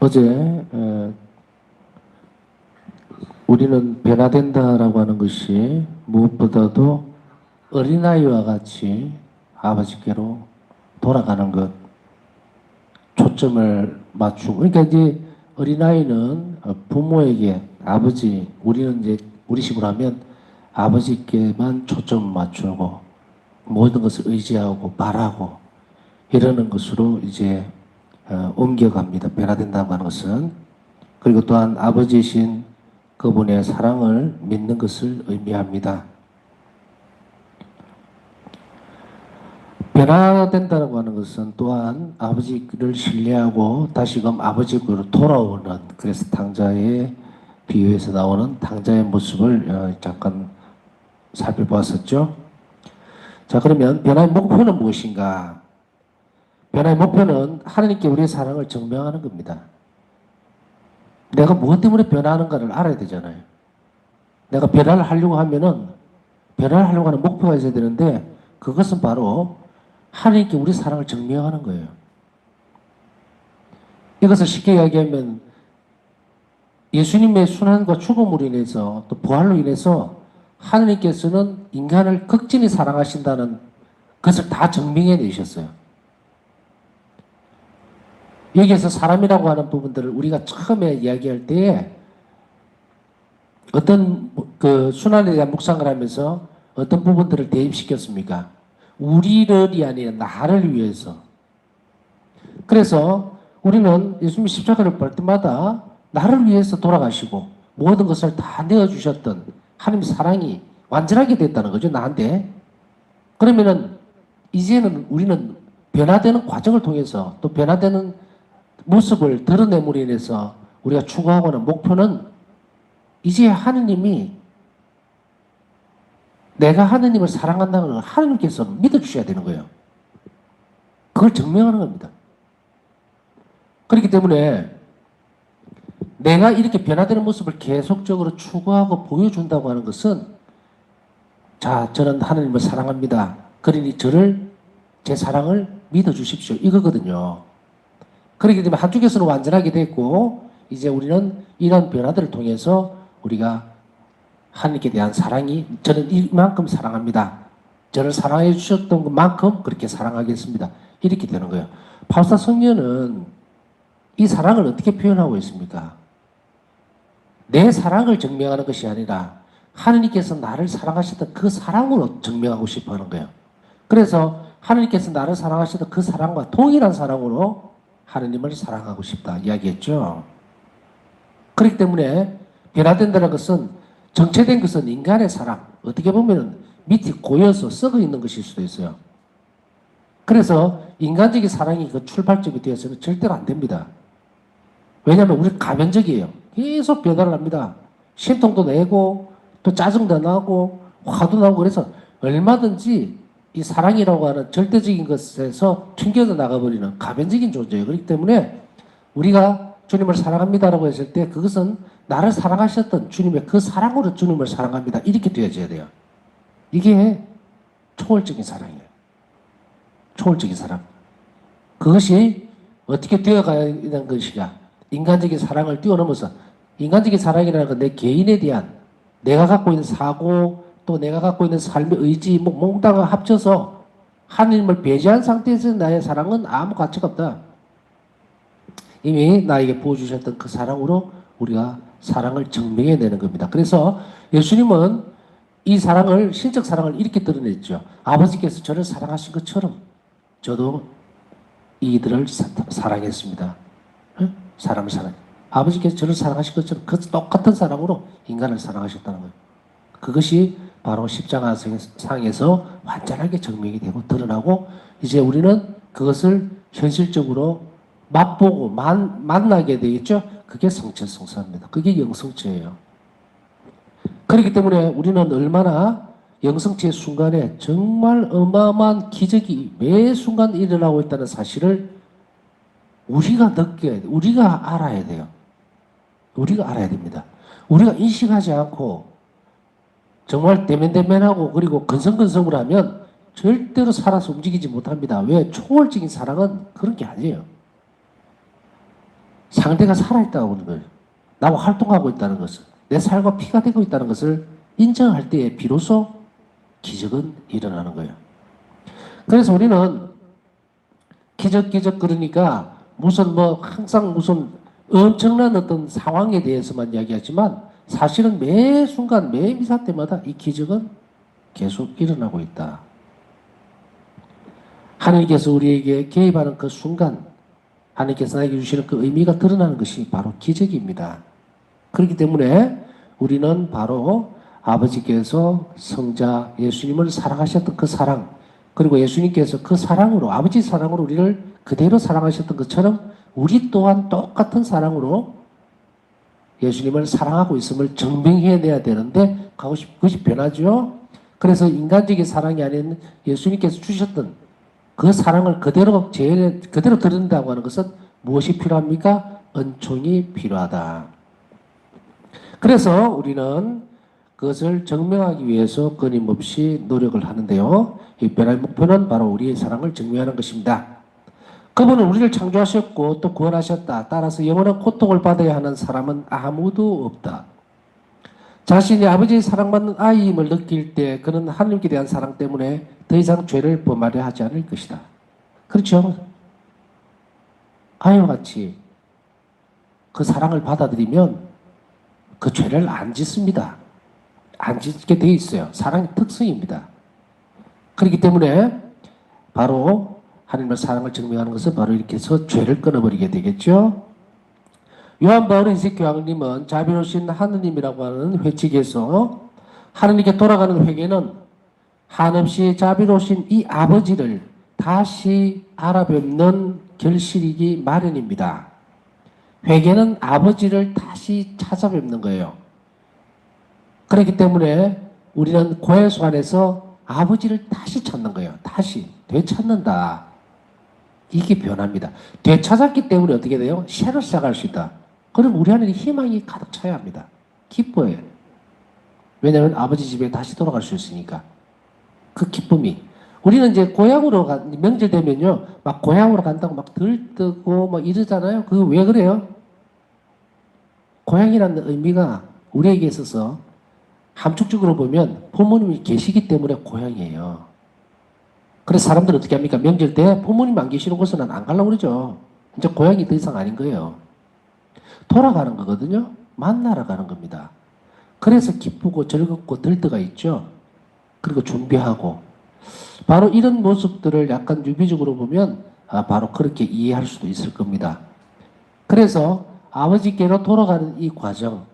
어제 우리는 변화된다라고 하는 것이 무엇보다도 어린아이와 같이 아버지께로 돌아가는 것, 초점을 맞추고. 그러니까 이제 어린아이는 부모에게, 아버지, 우리는 이제 우리 식으로 하면 아버지께만 초점을 맞추고 모든 것을 의지하고 바라고 이러는 것으로 이제 옮겨갑니다. 변화된다고 하는 것은. 그리고 또한 아버지이신 그분의 사랑을 믿는 것을 의미합니다. 변화된다고 하는 것은 또한 아버지를 신뢰하고 다시금 아버지께로 돌아오는, 그래서 당자의 비유에서 나오는 당자의 모습을 잠깐 살펴보았었죠. 자, 그러면 변화의 목표는 무엇인가? 변화의 목표는 하나님께 우리의 사랑을 증명하는 겁니다. 내가 무엇 때문에 변화하는가를 알아야 되잖아요. 내가 변화를 하려고 하면은 변화를 하려고 하는 목표가 있어야 되는데, 그것은 바로 하나님께 우리 사랑을 증명하는 거예요. 이것을 쉽게 이야기하면 예수님의 순환과 죽음으로 인해서 또 부활로 인해서 하나님께서는 인간을 극진히 사랑하신다는 것을 다 증명해 내셨어요. 여기에서 사람이라고 하는 부분들을 우리가 처음에 이야기할 때에 어떤 그 순환에 대한 묵상을 하면서 어떤 부분들을 대입시켰습니까? 우리를이 아니라 나를 위해서. 그래서 우리는 예수님이 십자가를 볼 때마다 나를 위해서 돌아가시고 모든 것을 다 내어주셨던 하나님의 사랑이 완전하게 됐다는 거죠, 나한테. 그러면은 이제는 우리는 변화되는 과정을 통해서 또 변화되는 모습을 드러냄으로 인해서 우리가 추구하고는 목표는 이제 하느님이, 내가 하느님을 사랑한다는 걸 하느님께서 믿어주셔야 되는 거예요. 그걸 증명하는 겁니다. 그렇기 때문에 내가 이렇게 변화되는 모습을 계속적으로 추구하고 보여준다고 하는 것은, 자, 저는 하느님을 사랑합니다. 그러니 저를, 제 사랑을 믿어주십시오, 이거거든요. 그렇기 때문에 한쪽에서는 완전하게 됐고, 이제 우리는 이런 변화들을 통해서 우리가 하나님께 대한 사랑이, 저는 이만큼 사랑합니다, 저를 사랑해 주셨던 것만큼 그렇게 사랑하겠습니다, 이렇게 되는 거예요. 바울사 성녀는 이 사랑을 어떻게 표현하고 있습니까? 내 사랑을 증명하는 것이 아니라 하나님께서 나를 사랑하셨던 그 사랑으로 증명하고 싶어 하는 거예요. 그래서 하나님께서 나를 사랑하셨던 그 사랑과 동일한 사랑으로 하나님을 사랑하고 싶다 이야기했죠. 그렇기 때문에 변화된다는 것은, 정체된 것은 인간의 사랑, 어떻게 보면 밑이 고여서 썩어 있는 것일 수도 있어요. 그래서 인간적인 사랑이 그 출발점이 되어서는 절대로 안 됩니다. 왜냐하면 우리 가변적이에요. 계속 변화를 합니다. 심통도 내고 또 짜증도 나고 화도 나고, 그래서 얼마든지 이 사랑이라고 하는 절대적인 것에서 튕겨져 나가버리는 가변적인 존재예요. 그렇기 때문에 우리가 주님을 사랑합니다라고 했을 때 그것은 나를 사랑하셨던 주님의 그 사랑으로 주님을 사랑합니다, 이렇게 되어져야 돼요. 이게 초월적인 사랑이에요. 초월적인 사랑. 그것이 어떻게 되어가야 되는 것이냐. 인간적인 사랑을 뛰어넘어서, 인간적인 사랑이라는 건 내 개인에 대한, 내가 갖고 있는 사고, 또 내가 갖고 있는 삶의 의지, 몽땅 합쳐서 하나님을 배제한 상태에서 나의 사랑은 아무 가치가 없다. 이미 나에게 부어주셨던 그 사랑으로 우리가 사랑을 증명해내는 겁니다. 그래서 예수님은 이 사랑을, 신적 사랑을 이렇게 드러냈죠. 아버지께서 저를 사랑하신 것처럼 저도 이들을 사랑했습니다. 사람을 사랑해. 아버지께서 저를 사랑하신 것처럼 그 똑같은 사랑으로 인간을 사랑하셨다는 거예요. 그것이 바로 십자가상에서 완전하게 증명이 되고 드러나고, 이제 우리는 그것을 현실적으로 맛보고 만나게 되겠죠. 그게 성체성사입니다. 그게 영성체예요. 그렇기 때문에 우리는 얼마나 영성체의 순간에 정말 어마어마한 기적이 매 순간 일어나고 있다는 사실을 우리가 느껴야 돼요. 우리가 알아야 돼요. 우리가 알아야 됩니다. 우리가 인식하지 않고 정말 대면대면하고 그리고 근성근성을 하면 절대로 살아서 움직이지 못합니다. 왜? 초월적인 사랑은 그런 게 아니에요. 상대가 살아있다고 하는 거예요. 나와 활동하고 있다는 것을, 내 살과 피가 되고 있다는 것을 인정할 때에 비로소 기적은 일어나는 거예요. 그래서 우리는 기적 그러니까 무슨 항상 무슨 엄청난 어떤 상황에 대해서만 이야기하지만 사실은 매 순간 매 미사 때마다 이 기적은 계속 일어나고 있다. 하나님께서 우리에게 개입하는 그 순간 하나님께서 나에게 주시는 그 의미가 드러나는 것이 바로 기적입니다. 그렇기 때문에 우리는 바로 아버지께서 성자 예수님을 사랑하셨던 그 사랑, 그리고 예수님께서 그 사랑으로, 아버지 사랑으로 우리를 그대로 사랑하셨던 것처럼 우리 또한 똑같은 사랑으로 예수님을 사랑하고 있음을 증명해내야 되는데 그것이 변하죠. 그래서 인간적인 사랑이 아닌 예수님께서 주셨던 그 사랑을 그대로 드린다고 하는 것은 무엇이 필요합니까? 은총이 필요하다. 그래서 우리는 그것을 증명하기 위해서 끊임없이 노력을 하는데요. 이 변화의 목표는 바로 우리의 사랑을 증명하는 것입니다. 그분은 우리를 창조하셨고 또 구원하셨다. 따라서 영원한 고통을 받아야 하는 사람은 아무도 없다. 자신이 아버지의 사랑받는 아이임을 느낄 때 그는 하나님께 대한 사랑 때문에 더 이상 죄를 범하려 하지 않을 것이다. 그렇죠? 아이와 같이 그 사랑을 받아들이면 그 죄를 안 짓습니다. 안 짓게 돼 있어요. 사랑의 특성입니다. 그렇기 때문에 바로 하나님의 사랑을 증명하는 것은 바로 이렇게 해서 죄를 끊어버리게 되겠죠. 요한 바울의 교황님은 자비로우신 하느님이라고 하는 회칙에서 하느님께 돌아가는 회개는 한없이 자비로우신 이 아버지를 다시 알아뵙는 결실이기 마련입니다. 회개는 아버지를 다시 찾아뵙는 거예요. 그렇기 때문에 우리는 고해수 안에서 아버지를 다시 찾는 거예요. 다시 되찾는다. 이게 변합니다. 되찾았기 때문에 어떻게 돼요? 새로 시작할 수 있다. 그럼 우리 안에는 희망이 가득 차야 합니다. 기뻐요. 왜냐하면 아버지 집에 다시 돌아갈 수 있으니까. 그 기쁨이. 우리는 이제 고향으로 명절 되면요, 막 고향으로 간다고 막 들뜨고 막 이러잖아요. 그거 왜 그래요? 고향이라는 의미가 우리에게 있어서 함축적으로 보면 부모님이 계시기 때문에 고향이에요. 그래서 사람들은 어떻게 합니까? 명절 때 부모님 안 계시는 곳은 안 가려고 그러죠. 이제 고향이 더 이상 아닌 거예요. 돌아가는 거거든요. 만나러 가는 겁니다. 그래서 기쁘고 즐겁고 들떠가 있죠. 그리고 준비하고. 바로 이런 모습들을 약간 유비적으로 보면 바로 그렇게 이해할 수도 있을 겁니다. 그래서 아버지께로 돌아가는 이 과정,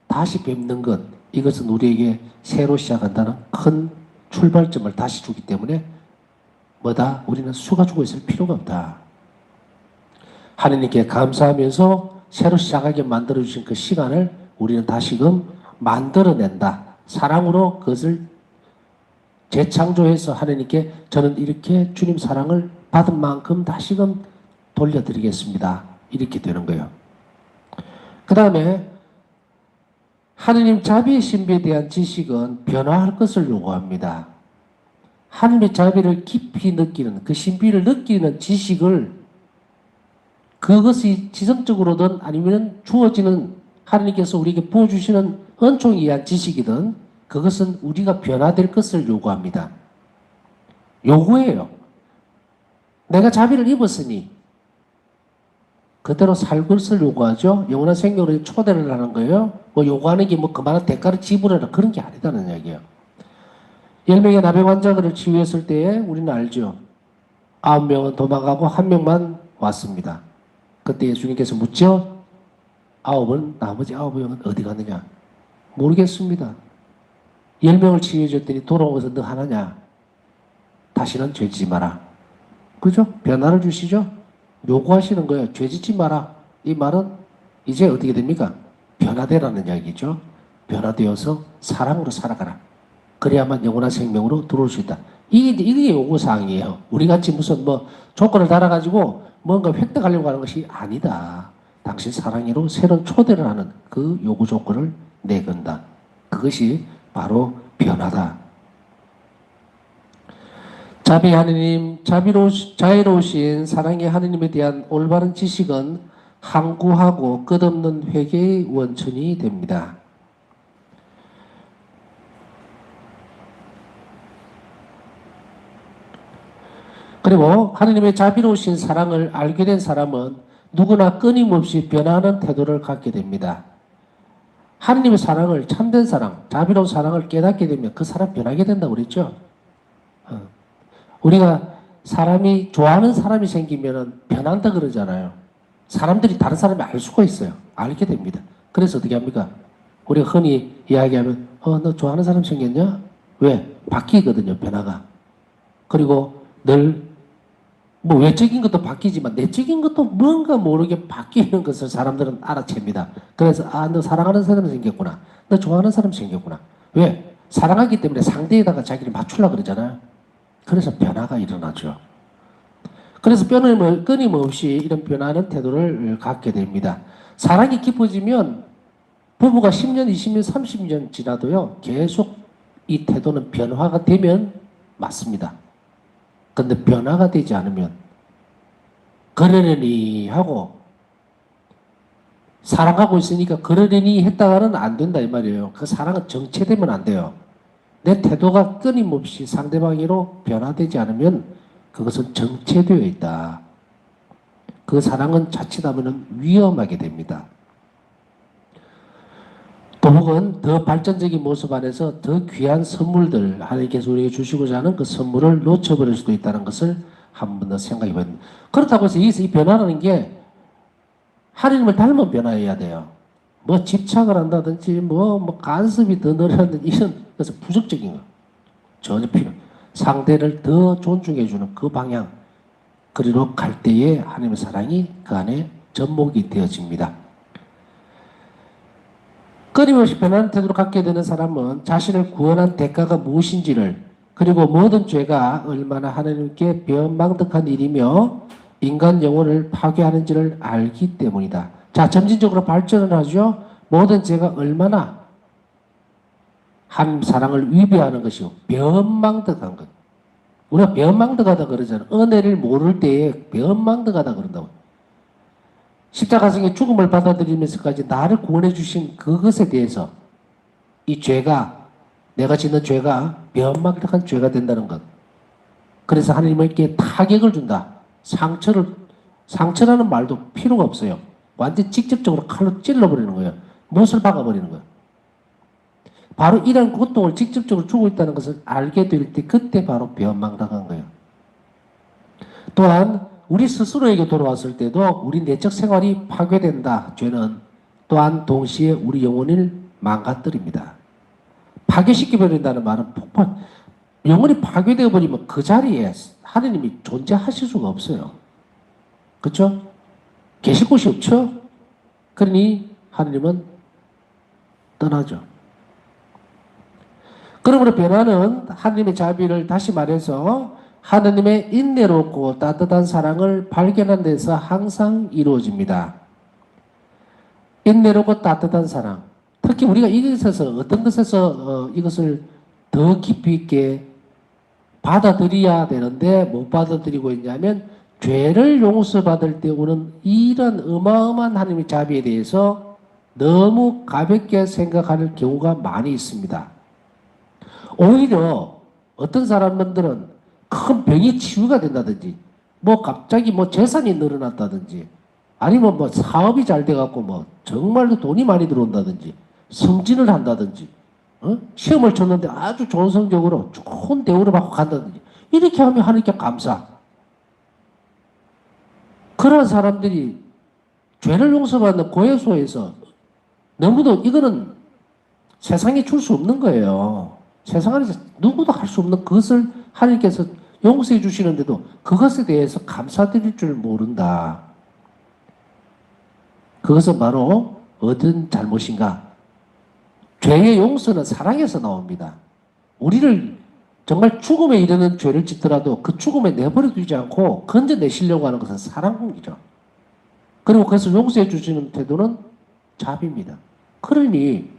다시 뵙는 것, 이것은 우리에게 새로 시작한다는 큰 출발점을 다시 주기 때문에 우리는 속아주고 있을 필요가 없다. 하나님께 감사하면서 새로 시작하게 만들어주신 그 시간을 우리는 다시금 만들어낸다. 사랑으로 그것을 재창조해서 하나님께 저는 이렇게 주님 사랑을 받은 만큼 다시금 돌려드리겠습니다. 이렇게 되는 거예요. 그 다음에 하느님 자비의 신비에 대한 지식은 변화할 것을 요구합니다. 하느님의 자비를 깊이 느끼는, 그 신비를 느끼는 지식을 그것이 지성적으로든 아니면 주어지는 하느님께서 우리에게 부어주시는 은총에 의한 지식이든 그것은 우리가 변화될 것을 요구합니다. 요구해요. 내가 자비를 입었으니 그대로 살 것을 요구하죠. 영원한 생명으로 초대를 하는 거예요. 요구하는 게 그만한 대가를 지불하라 그런 게 아니다는 이야기예요. 10명의 나병 환자들을 치유했을 때에 우리는 알죠. 9명은 도망가고 1명만 왔습니다. 그때 예수님께서 묻죠. 나머지 9명은 어디 갔느냐? 모르겠습니다. 10명을 치유해줬더니 돌아온 것은 너 하나냐? 다시는 죄지지 마라. 그죠? 변화를 주시죠? 요구하시는 거예요. 죄짓지 마라. 이 말은 이제 어떻게 됩니까? 변화되라는 이야기죠. 변화되어서 사랑으로 살아가라. 그래야만 영원한 생명으로 들어올 수 있다. 이게 요구사항이에요. 우리같이 무슨 조건을 달아가지고 뭔가 획득하려고 하는 것이 아니다. 당신 사랑으로 새로운 초대를 하는 그 요구 조건을 내건다. 그것이 바로 변화다. 자비 하느님, 자유로우신 사랑의 하느님에 대한 올바른 지식은 항구하고 끝없는 회개의 원천이 됩니다. 그리고 하느님의 자비로우신 사랑을 알게 된 사람은 누구나 끊임없이 변화하는 태도를 갖게 됩니다. 하느님의 사랑을, 참된 사랑, 자비로운 사랑을 깨닫게 되면 그 사람 변하게 된다고 그랬죠. 우리가 사람이 좋아하는 사람이 생기면 변한다 그러잖아요. 사람들이 다른 사람이 알 수가 있어요. 알게 됩니다. 그래서 어떻게 합니까? 우리가 흔히 이야기하면 너 좋아하는 사람 생겼냐? 왜? 바뀌거든요. 변화가. 그리고 늘 뭐 외적인 것도 바뀌지만 내적인 것도 뭔가 모르게 바뀌는 것을 사람들은 알아챕니다. 그래서 너 사랑하는 사람 생겼구나. 너 좋아하는 사람 생겼구나. 왜? 사랑하기 때문에 상대에다가 자기를 맞추려고 그러잖아요. 그래서 변화가 일어나죠. 그래서 끊임없이 이런 변화하는 태도를 갖게 됩니다. 사랑이 깊어지면 부부가 10년, 20년, 30년 지나도요. 계속 이 태도는 변화가 되면 맞습니다. 근데 변화가 되지 않으면 그러려니 하고 사랑하고 있으니까 그러려니 했다가는 안 된다 이 말이에요. 그 사랑은 정체되면 안 돼요. 내 태도가 끊임없이 상대방으로 변화되지 않으면 그것은 정체되어 있다. 그 사랑은 자칫하면 위험하게 됩니다. 또 혹은 더 발전적인 모습 안에서 더 귀한 선물들 하나님께서 우리에게 주시고자 하는 그 선물을 놓쳐버릴 수도 있다는 것을 한 번 더 생각해 봐야 됩니다. 그렇다고 해서 여기서 이 변화라는 게 하나님을 닮은 변화여야 돼요. 뭐 집착을 한다든지 뭐 간섭이 더 늘어나든지 이런 것은 부정적인 거 전혀 필요. 상대를 더 존중해 주는 그 방향 그리로 갈 때에 하나님의 사랑이 그 안에 접목이 되어집니다. 끊임없이 변하는 태도를 갖게 되는 사람은 자신을 구원한 대가가 무엇인지를 그리고 모든 죄가 얼마나 하나님께 배은망덕한 일이며 인간 영혼을 파괴하는지를 알기 때문이다. 자, 점진적으로 발전을 하죠. 모든 죄가 얼마나 하나님 사랑을 위배하는 것이고 배은망덕한 것. 우리가 배은망덕하다 그러잖아요. 은혜를 모를 때에 배은망덕하다 그런다고. 십자가성의 죽음을 받아들이면서까지 나를 구원해 주신 그것에 대해서 이 죄가 내가 짓는 죄가 배은망덕한 죄가 된다는 것. 그래서 하나님께 타격을 준다. 상처라는 말도 필요가 없어요. 완전 직접적으로 칼로 찔러버리는 거예요. 못을 박아버리는 거예요. 바로 이런 고통을 직접적으로 주고 있다는 것을 알게 될 때 그때 바로 배은망덕한 거예요. 또한 우리 스스로에게 돌아왔을 때도 우리 내적 생활이 파괴된다. 죄는 또한 동시에 우리 영혼을 망가뜨립니다. 파괴시켜버린다는 말은 폭발. 영혼이 파괴되어 버리면 그 자리에 하느님이 존재하실 수가 없어요. 그렇죠? 계실 곳이 없죠? 그러니 하느님은 떠나죠. 그러므로 변화는 하느님의 자비를 다시 말해서 하느님의 인내롭고 따뜻한 사랑을 발견한 데서 항상 이루어집니다. 인내롭고 따뜻한 사랑. 특히 우리가 이것에서 어떤 것에서 이것을 더 깊이 있게 받아들여야 되는데 못 받아들이고 있냐면 죄를 용서받을 때 오는 이런 어마어마한 하나님의 자비에 대해서 너무 가볍게 생각할 경우가 많이 있습니다. 오히려 어떤 사람들은 큰 병이 치유가 된다든지 뭐 갑자기 뭐 재산이 늘어났다든지 아니면 뭐 사업이 잘 돼갖고 뭐 정말로 돈이 많이 들어온다든지 승진을 한다든지 시험을 쳤는데 아주 좋은 성적으로 좋은 대우를 받고 간다든지 이렇게 하면 하나님께 감사. 그런 사람들이 죄를 용서받는 고해소에서 너무도 이거는 세상에 줄 수 없는 거예요. 세상 안에서 누구도 할 수 없는 그것을 하나님께서 용서해 주시는데도 그것에 대해서 감사드릴 줄 모른다. 그것은 바로 어떤 잘못인가? 죄의 용서는 사랑에서 나옵니다. 우리를 정말 죽음에 이르는 죄를 짓더라도 그 죽음에 내버려 두지 않고 건져내시려고 하는 것은 사랑이죠. 그리고 그것을 용서해 주시는 태도는 자비입니다. 그러니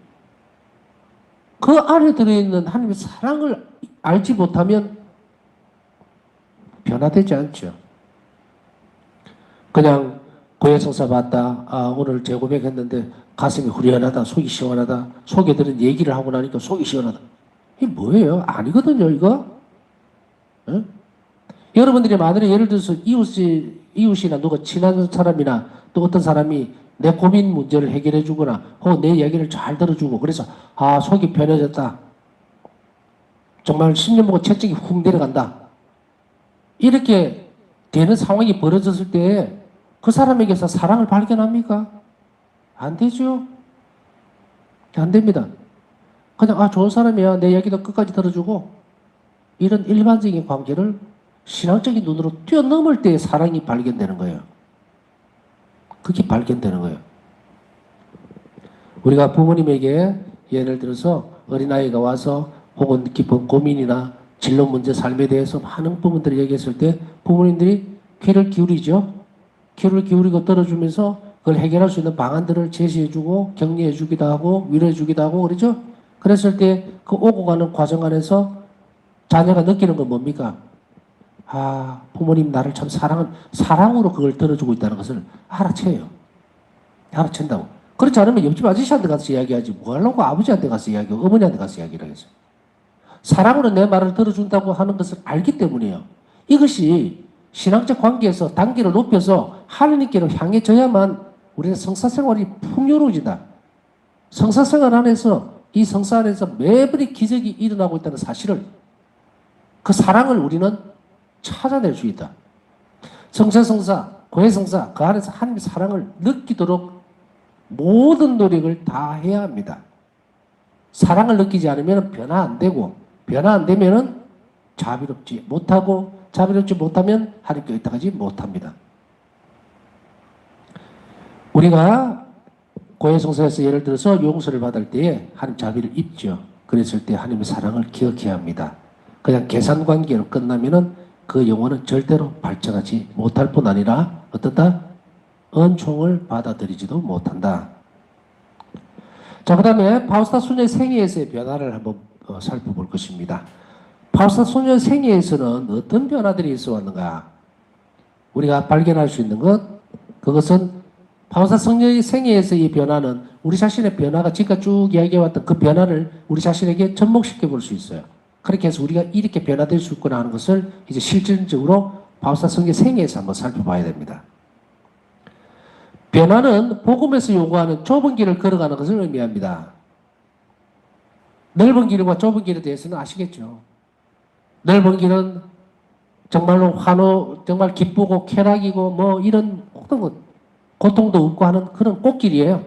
그 안에 들어있는 하나님의 사랑을 알지 못하면 변화되지 않죠. 그냥 고해성사 봤다. 아, 오늘 재고백했는데 가슴이 후련하다. 속이 시원하다. 속에 들은 얘기를 하고 나니까 속이 시원하다. 이게 뭐예요? 아니거든요, 이거. 응? 여러분들이 만약에 예를 들어서 이웃이나 누가 친한 사람이나 또 어떤 사람이 내 고민 문제를 해결해 주거나 혹은 내 얘기를 잘 들어주고 그래서 아, 속이 편해졌다. 정말 10년 보고 채찍이 훅 내려간다. 이렇게 되는 상황이 벌어졌을 때 그 사람에게서 사랑을 발견합니까? 안 되죠. 안 됩니다. 그냥 아, 좋은 사람이야. 내 얘기도 끝까지 들어주고 이런 일반적인 관계를 신앙적인 눈으로 뛰어넘을 때 사랑이 발견되는 거예요. 그게 발견되는 거예요. 우리가 부모님에게 예를 들어서 어린아이가 와서 혹은 깊은 고민이나 진로 문제, 삶에 대해서 많은 부분들을 얘기했을 때 부모님들이 귀를 기울이죠. 귀를 기울이고 들어주면서 그걸 해결할 수 있는 방안들을 제시해주고 격려해주기도 하고 위로해주기도 하고 그러죠. 그랬을 때 그 오고 가는 과정 안에서 자녀가 느끼는 건 뭡니까? 아, 부모님 나를 참 사랑으로 그걸 들어주고 있다는 것을 알아채요. 알아챈다고. 그렇지 않으면 옆집 아저씨한테 가서 이야기하지. 뭐 하려고 아버지한테 가서 이야기하고 어머니한테 가서 이야기를 하겠어요. 사랑으로 내 말을 들어준다고 하는 것을 알기 때문이에요. 이것이 신앙적 관계에서 단계를 높여서 하느님께로 향해져야만 우리는 성사생활이 풍요로워진다. 성사생활 안에서 이 성사 안에서 매번의 기적이 일어나고 있다는 사실을 그 사랑을 우리는 찾아낼 수 있다. 성체성사, 고해성사 그 안에서 하나님의 사랑을 느끼도록 모든 노력을 다 해야 합니다. 사랑을 느끼지 않으면 변화 안 되고 변화 안 되면 자비롭지 못하고 자비롭지 못하면 하나님께 의탁하지 못합니다. 우리가 고해성사에서 예를 들어서 용서를 받을 때에 하나님 자비를 입죠. 그랬을 때 하나님의 사랑을 기억해야 합니다. 그냥 계산관계로 끝나면은 그 영혼은 절대로 발전하지 못할 뿐 아니라 어떻다? 은총을 받아들이지도 못한다. 자, 그 다음에 바우스타 소녀의 생애에서의 변화를 한번 살펴볼 것입니다. 바우스타 소녀의 생애에서는 어떤 변화들이 있어 왔는가? 우리가 발견할 수 있는 것, 그것은 바우스타 소녀의 생애에서의 변화는 우리 자신의 변화가 지금까지 쭉 이야기해왔던 그 변화를 우리 자신에게 접목시켜 볼 수 있어요. 그렇게 해서 우리가 이렇게 변화될 수 있구나 하는 것을 이제 실질적으로 바우스타 소녀의 생애에서 한번 살펴봐야 됩니다. 변화는 복음에서 요구하는 좁은 길을 걸어가는 것을 의미합니다. 넓은 길과 좁은 길에 대해서는 아시겠죠? 넓은 길은 정말로 정말 기쁘고 쾌락이고 뭐 이런 어떤 것, 고통도 없고 하는 그런 꽃길이에요.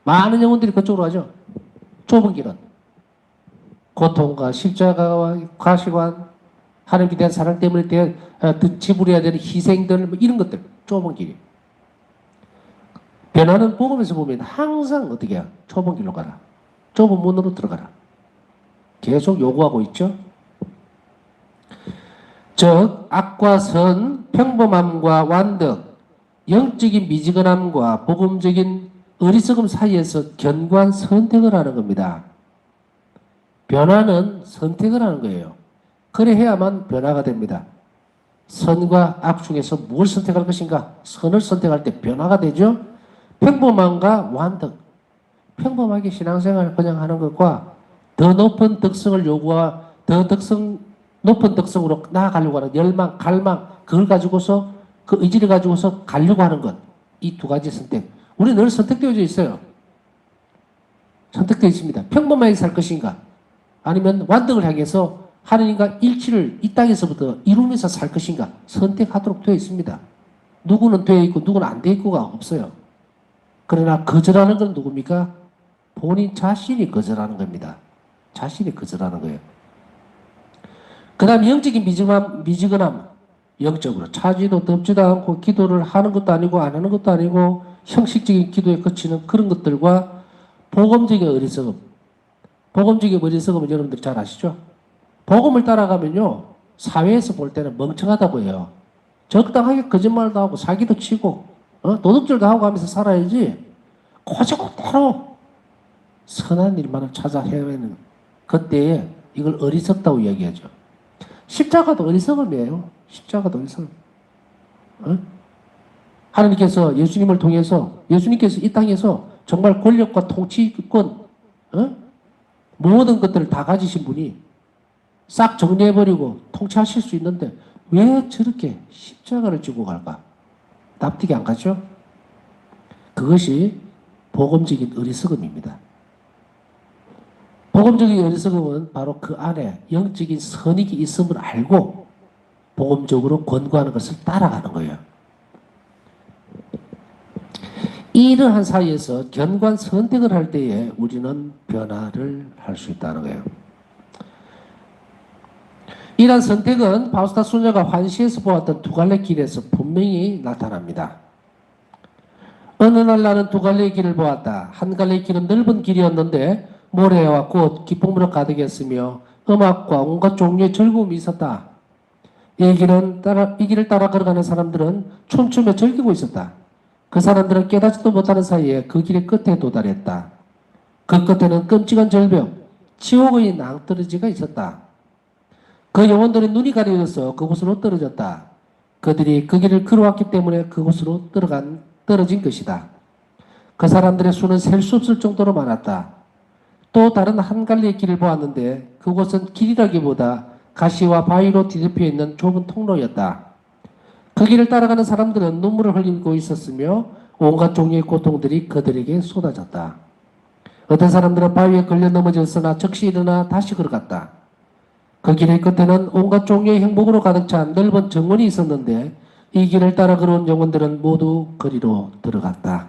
많은 영혼들이 그쪽으로 가죠. 좁은 길은 고통과 십자가와 과시관, 하나님께 대한 사랑 때문에 지불해야 되는 희생들 뭐 이런 것들 좁은 길이. 변화는 복음에서 보면 항상 어떻게 해요? 좁은 길로 가라. 좁은 문으로 들어가라. 계속 요구하고 있죠. 즉 악과 선, 평범함과 완덕, 영적인 미지근함과 복음적인 어리석음 사이에서 견고한 선택을 하는 겁니다. 변화는 선택을 하는 거예요. 그래 해야만 변화가 됩니다. 선과 악 중에서 무엇을 선택할 것인가? 선을 선택할 때 변화가 되죠. 평범함과 완덕. 평범하게 신앙생활을 그냥 하는 것과 더 높은 덕성을 높은 덕성으로 나아가려고 하는 열망, 갈망, 그걸 가지고서 그 의지를 가지고서 가려고 하는 것. 이 두 가지 선택. 우리 늘 선택되어져 있어요. 선택되어 있습니다. 평범하게 살 것인가? 아니면 완덕을 향해서 하나님과 일치를 이 땅에서부터 이루면서 살 것인가? 선택하도록 되어 있습니다. 누구는 되어 있고 누구는 안 되어 있고가 없어요. 그러나 거절하는 건 누굽니까? 본인 자신이 거절하는 겁니다. 자신이 거절하는 거예요. 그 다음 영적인 미지근함. 영적으로 차지도 덥지도 않고 기도를 하는 것도 아니고 안 하는 것도 아니고 형식적인 기도에 그치는 그런 것들과 복음적인 어리석음. 복음적인 어리석음은 여러분들 잘 아시죠? 복음을 따라가면요. 사회에서 볼 때는 멍청하다고 해요. 적당하게 거짓말도 하고 사기도 치고 도둑질도 하고 하면서 살아야지 고지고대로 선한 일만을 찾아 헤매는 그때에 이걸 어리석다고 이야기하죠. 십자가도 어리석음이에요. 십자가도 어리석음. 하나님께서 예수님을 통해서 예수님께서 이 땅에서 정말 권력과 통치권 모든 것들을 다 가지신 분이 싹 정리해버리고 통치하실 수 있는데 왜 저렇게 십자가를 지고 갈까? 납득이 안 가죠? 그것이 복음적인 어리석음입니다. 복음적인 어리석음은 바로 그 안에 영적인 선익이 있음을 알고 복음적으로 권고하는 것을 따라가는 거예요. 이러한 사이에서 견고한 선택을 할 때에 우리는 변화를 할 수 있다는 거예요. 이러한 선택은 바우스타 수녀가 환시에서 보았던 두 갈래 길에서 분명히 나타납니다. 어느 날 나는 두 갈래의 길을 보았다. 한 갈래의 길은 넓은 길이었는데 모래와 꽃, 기쁨으로 가득했으며 음악과 온갖 종류의 즐거움이 있었다. 이 길을 따라 걸어가는 사람들은 춤추며 즐기고 있었다. 그 사람들은 깨닫지도 못하는 사이에 그 길의 끝에 도달했다. 그 끝에는 끔찍한 절벽, 지옥의 낭떠러지가 있었다. 그 영혼들은 눈이 가려져서 그곳으로 떨어졌다. 그들이 그 길을 걸어왔기 때문에 그곳으로 떨어진 것이다. 그 사람들의 수는 셀 수 없을 정도로 많았다. 또 다른 한 갈래의 길을 보았는데 그곳은 길이라기보다 가시와 바위로 뒤덮여 있는 좁은 통로였다. 그 길을 따라가는 사람들은 눈물을 흘리고 있었으며 온갖 종류의 고통들이 그들에게 쏟아졌다. 어떤 사람들은 바위에 걸려 넘어졌으나 즉시 일어나 다시 걸어갔다. 그 길의 끝에는 온갖 종류의 행복으로 가득 찬 넓은 정원이 있었는데 이 길을 따라 걸어온 영혼들은 모두 거리로 들어갔다.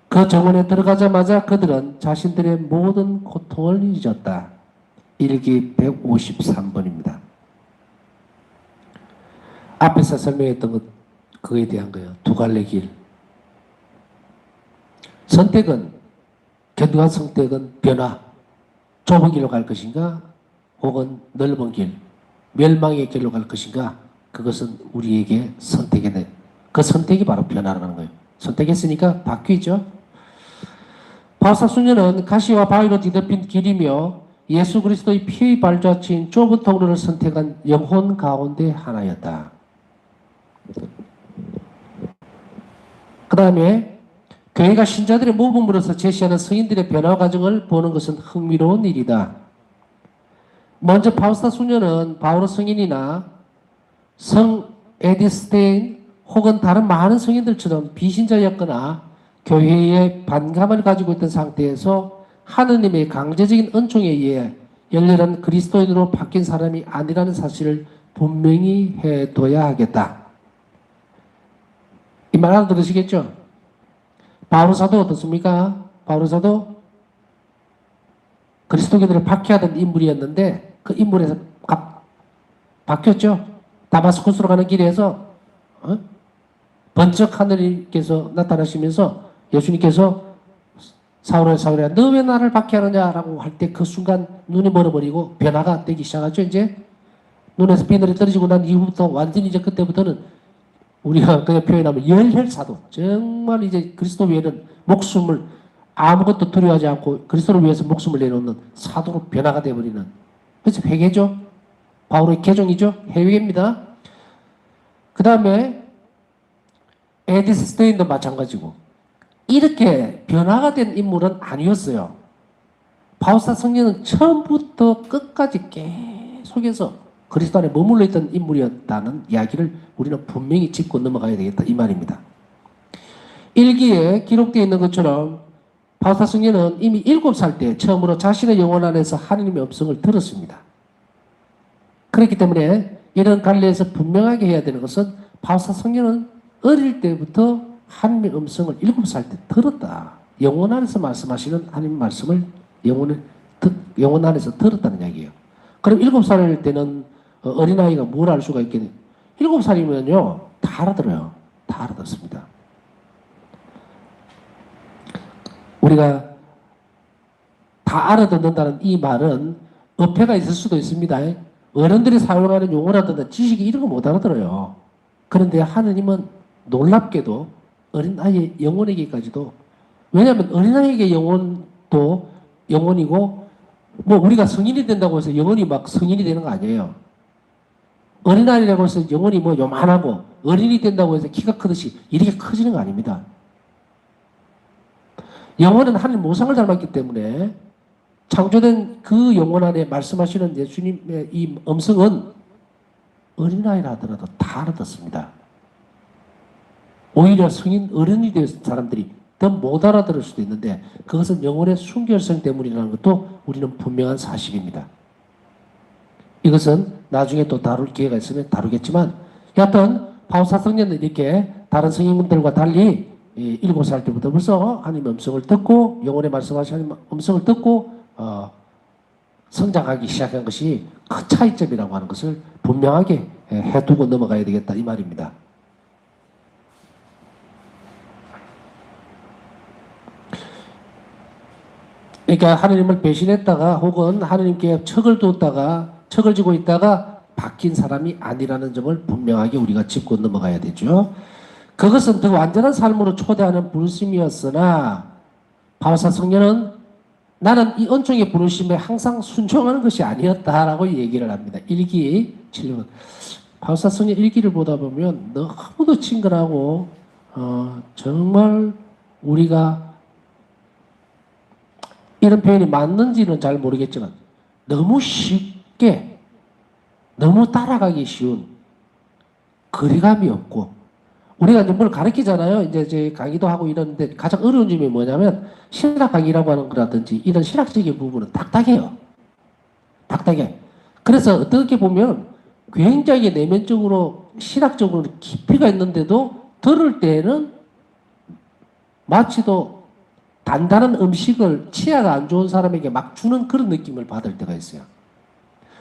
그 정원에 들어가자마자 그들은 자신들의 모든 고통을 잊었다. 일기 153번입니다. 앞에서 설명했던 것, 그거에 대한 거예요. 두 갈래 길. 선택은, 견고한 선택은 변화. 좁은 길로 갈 것인가? 혹은 넓은 길, 멸망의 길로 갈 것인가? 그것은 우리에게 선택이네. 그 선택이 바로 변화라는 거예요. 선택했으니까 바뀌죠. 바우스타 수녀는 가시와 바위로 뒤덮인 길이며 예수 그리스도의 피의 발자취인 좁은 통로를 선택한 영혼 가운데 하나였다. 그 다음에 교회가 신자들의 모범으로서 제시하는 성인들의 변화 과정을 보는 것은 흥미로운 일이다. 먼저 바우스타 수녀는 바오로 성인이나 성 에디스테인 혹은 다른 많은 성인들처럼 비신자였거나 교회에 반감을 가지고 있던 상태에서 하느님의 강제적인 은총에 의해 열렬한 그리스도인으로 바뀐 사람이 아니라는 사실을 분명히 해둬야 하겠다. 이 말 알아들으시겠죠? 바오로 사도 어떻습니까? 바오로 사도 그리스도교들을 박해하던 인물이었는데 그 인물에서 바뀌었죠. 다마스쿠스로 가는 길에서 번쩍 하느님께서 나타나시면서 예수님께서 사울아 너 왜 나를 박해하느냐라고 할 때 그 순간 눈이 멀어버리고 변화가 되기 시작하죠. 이제 눈에서 비늘이 떨어지고 난 이후부터 완전히 이제 그때부터는 우리가 그냥 표현하면 열혈사도, 정말 이제 그리스도 위에는 목숨을 아무것도 두려워하지 않고 그리스도를 위해서 목숨을 내놓는 사도로 변화가 되어버리는, 그래서 회개죠. 바울의 개종이죠. 회개입니다. 그 다음에 에디스 스테인도 마찬가지고 이렇게 변화가 된 인물은 아니었어요. 바우스타 성녀는 처음부터 끝까지 계속해서 그리스도 안에 머물러 있던 인물이었다는 이야기를 우리는 분명히 짚고 넘어가야 되겠다 이 말입니다. 일기에 기록되어 있는 것처럼 바우스타 성녀는 이미 7살 때 처음으로 자신의 영혼 안에서 하나님의 음성을 들었습니다. 그렇기 때문에 이런 갈래에서 분명하게 해야 되는 것은 바우스타 성녀는 어릴 때부터 하나님의 음성을 7살 때 들었다. 영혼 안에서 말씀하시는 하나님 말씀을 영혼 안에서 들었다는 이야기예요. 그럼 7살 때는 어린아이가 뭘 알 수가 있겠냐. 7살이면요 다 알아들어요. 다 알아듣습니다. 우리가 다 알아듣는다는 이 말은 어폐가 있을 수도 있습니다. 어른들이 사용하는 용어라든가 지식이 이런 거 못 알아들어요. 그런데 하느님은 놀랍게도 어린아이의 영혼에게까지도, 왜냐하면 어린아이에게 영혼도 영혼이고 뭐 우리가 성인이 된다고 해서 영혼이 막 성인이 되는 거 아니에요. 어린아이라고 해서 영혼이 뭐 요만하고 어린이 된다고 해서 키가 크듯이 이렇게 커지는 거 아닙니다. 영혼은 하나님 모상을 닮았기 때문에 창조된 그 영혼 안에 말씀하시는 예수님의 이 음성은 어린아이라 하더라도 다 알아듣습니다. 오히려 성인 어른이 된 사람들이 더 못 알아들을 수도 있는데 그것은 영혼의 순결성 때문이라는 것도 우리는 분명한 사실입니다. 이것은 나중에 또 다룰 기회가 있으면 다루겠지만 여하튼 바오사 성녀는 이렇게 다른 성인들과 달리 7살 때부터 벌써 하나님의 음성을 듣고 영혼의 말씀하신 하나님의 음성을 듣고 성장하기 시작한 것이 큰 차이점이라고 하는 것을 분명하게 해두고 넘어가야 되겠다 이 말입니다. 그러니까 하나님을 배신했다가 혹은 하나님께 척을 지고 있다가 바뀐 사람이 아니라는 점을 분명하게 우리가 짚고 넘어가야 되죠. 그것은 더 완전한 삶으로 초대하는 부르심이었으나 바오사 성녀는 나는 이 은총의 부르심에 항상 순종하는 것이 아니었다라고 얘기를 합니다. 일기 7번. 바오사 성녀 일기를 보다 보면 너무도 친근하고 정말 우리가 이런 표현이 맞는지는 잘 모르겠지만 너무 쉽게 너무 따라가기 쉬운 거리감이 없고 우리가 이제 뭘 가르치잖아요. 이제 강의도 하고 이러는데 가장 어려운 점이 뭐냐면 신학 강의라고 하는 거라든지 이런 신학적인 부분은 딱딱해요. 딱딱해. 그래서 어떻게 보면 굉장히 내면적으로 신학적으로 깊이가 있는데도 들을 때는 마치도 단단한 음식을 치아가 안 좋은 사람에게 막 주는 그런 느낌을 받을 때가 있어요.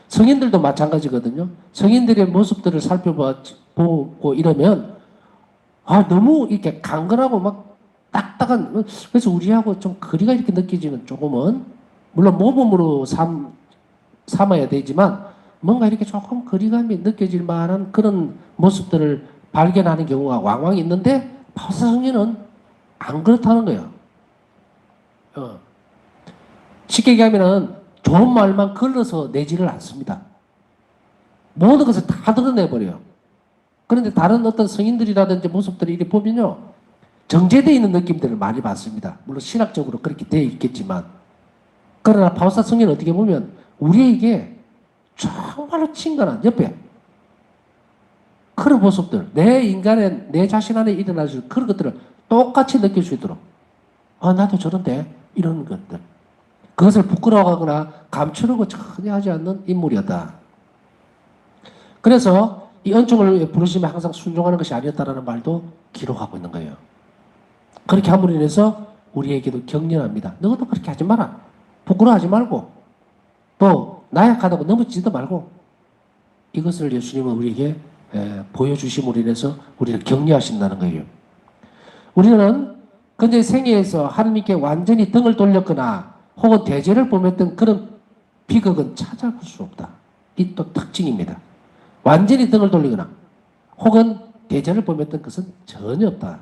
성인들도 마찬가지거든요. 성인들의 모습들을 살펴보고 이러면 너무 이렇게 강건하고 막 딱딱한 그래서 우리하고 좀 거리가 이렇게 느껴지는 조금은 물론 모범으로 삼아야 되지만 뭔가 이렇게 조금 거리감이 느껴질 만한 그런 모습들을 발견하는 경우가 왕왕 있는데 바오사 성녀는 안 그렇다는 거예요. 쉽게 얘기하면은 좋은 말만 걸러서 내지를 않습니다. 모든 것을 다 드러내버려요. 그런데 다른 어떤 성인들이라든지 모습들이 이렇게 보면요. 정제되어 있는 느낌들을 많이 받습니다. 물론 신학적으로 그렇게 되어 있겠지만. 그러나 바오사 성녀는 어떻게 보면 우리에게 정말로 친근한 옆에 그런 모습들, 내 자신 안에 일어날 수 있는 그런 것들을 똑같이 느낄 수 있도록 나도 저런데 이런 것들 그것을 부끄러워하거나 감추려고 전혀 하지 않는 인물이었다. 그래서 이 은총을 부르심에 항상 순종하는 것이 아니었다라는 말도 기록하고 있는 거예요. 그렇게 함으로 인해서 우리에게도 격려합니다. 너도 그렇게 하지 마라. 부끄러워하지 말고 또 나약하다고 넘어지지도 말고 이것을 예수님은 우리에게 보여주심으로 인해서 우리를 격려하신다는 거예요. 우리는 그녀의 생애에서 하나님께 완전히 등을 돌렸거나 혹은 대제를 범했던 그런 비극은 찾아볼 수 없다. 이 또 특징입니다. 완전히 등을 돌리거나 혹은 대제를 범했던 것은 전혀 없다.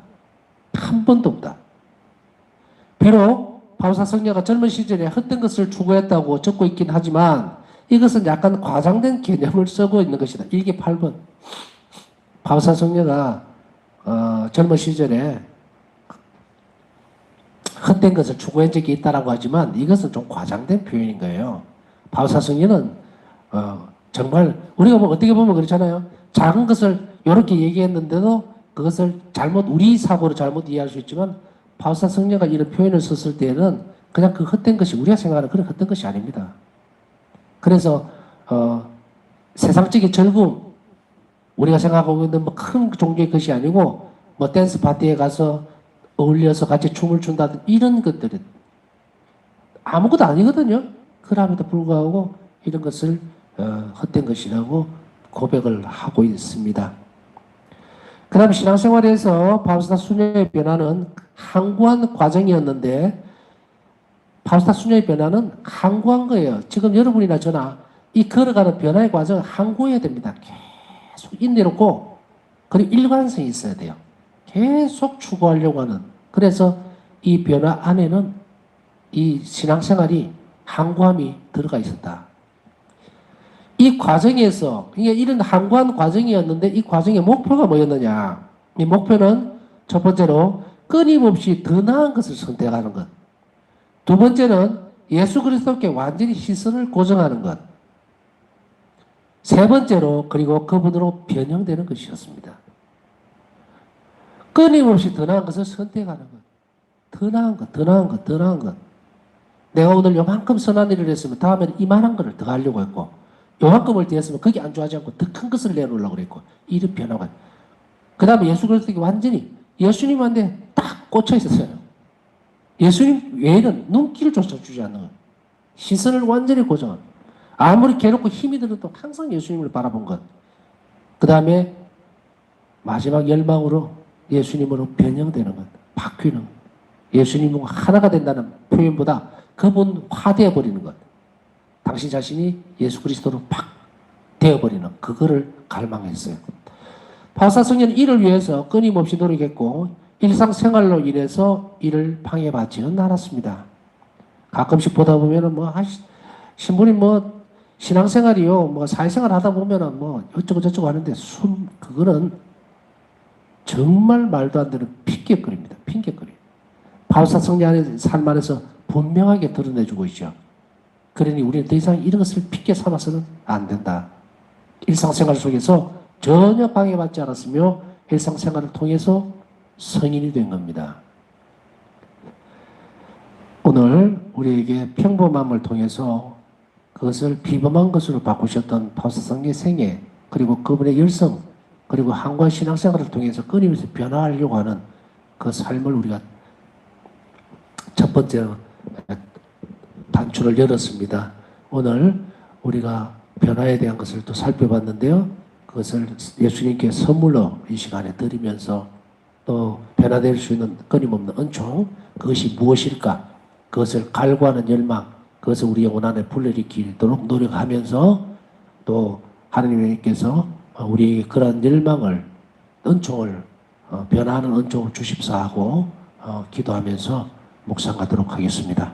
한 번도 없다. 비록 바오사 성녀가 젊은 시절에 헛된 것을 추구했다고 적고 있긴 하지만 이것은 약간 과장된 개념을 쓰고 있는 것이다. 일기 8번. 바오사 성녀가 젊은 시절에 헛된 것을 추구한 적이 있다라고 하지만 이것은 좀 과장된 표현인 거예요. 바오사 성녀는 정말 우리가 뭐 어떻게 보면 그렇잖아요. 작은 것을 이렇게 얘기했는데도 그것을 우리 사고로 잘못 이해할 수 있지만 바오사 성녀가 이런 표현을 썼을 때는 그냥 그 헛된 것이 우리가 생각하는 그런 헛된 것이 아닙니다. 그래서 세상적인 즐거움 우리가 생각하고 있는 뭐 큰 종류의 것이 아니고 뭐 댄스 파티에 가서 어울려서 같이 춤을 춘다든 이런 것들은 아무것도 아니거든요. 그럼에도 불구하고 이런 것을 헛된 것이라고 고백을 하고 있습니다. 그 다음 신앙생활에서 바오사 수녀의 변화는 항구한 과정이었는데 바오사 수녀의 변화는 항구한 거예요. 지금 여러분이나 저나 이 걸어가는 변화의 과정은 항구해야 됩니다. 계속 인내롭고 그리고 일관성이 있어야 돼요. 계속 추구하려고 하는 그래서 이 변화 안에는 이 신앙생활이 항구함이 들어가 있었다. 이 과정에서 이게 이런 한관 과정이었는데 이 과정의 목표가 뭐였느냐? 이 목표는 첫 번째로 끊임없이 더 나은 것을 선택하는 것. 두 번째는 예수 그리스도께 완전히 시선을 고정하는 것. 세 번째로 그리고 그분으로 변형되는 것이었습니다. 끊임없이 더 나은 것을 선택하는 것. 더 나은 것, 더 나은 것, 더 나은 것. 내가 오늘 요만큼 선한 일을 했으면 다음에는 이만한 것을 더 하려고 했고 요만큼을 더 했으면 그게 안 좋아하지 않고 더 큰 것을 내놓으려고 그랬고 이런 변화가. 그 다음에 예수 그리스도께 완전히 예수님한테 딱 꽂혀 있었어요. 예수님 외에는 눈길조차 주지 않는 것. 시선을 완전히 고정한. 아무리 괴롭고 힘이 들어도 항상 예수님을 바라본 것. 그 다음에 마지막 열망으로 예수님으로 변형되는 것. 바뀌는 것. 예수님과 하나가 된다는 표현보다 그분화되어 버리는 것. 당신 자신이 예수 그리스도로 팍 되어버리는 그거를 갈망했어요. 바사성녀는 이를 위해서 끊임없이 노력했고 일상생활로 인해서 이를 방해받지는 않았습니다. 가끔씩 보다 보면은 신부님 신앙생활이요 사회생활 하다 보면은 어쩌고 저쩌고 하는데 그거는 정말 말도 안 되는 핑계거리입니다. 핑계거리. 바사성녀의 삶 안에서 분명하게 드러내주고 있죠. 그러니 우리는 더 이상 이런 것을 핑계 삼아서는 안 된다. 일상생활 속에서 전혀 방해받지 않았으며 일상생활을 통해서 성인이 된 겁니다. 오늘 우리에게 평범함을 통해서 그것을 비범한 것으로 바꾸셨던 바사성녀의 생애 그리고 그분의 열성 그리고 한관 신앙생활을 통해서 끊임없이 변화하려고 하는 그 삶을 우리가 첫 번째 단추를 열었습니다. 오늘 우리가 변화에 대한 것을 또 살펴봤는데요. 그것을 예수님께 선물로 이 시간에 드리면서 또 변화될 수 있는 끊임없는 은총 그것이 무엇일까? 그것을 갈구하는 열망 그것을 우리 영혼 안에 불러일으키도록 노력하면서 또 하나님께서 우리에게 그러한 열망을 은총을 변화하는 은총을 주십사 하고 기도하면서 묵상하도록 하겠습니다.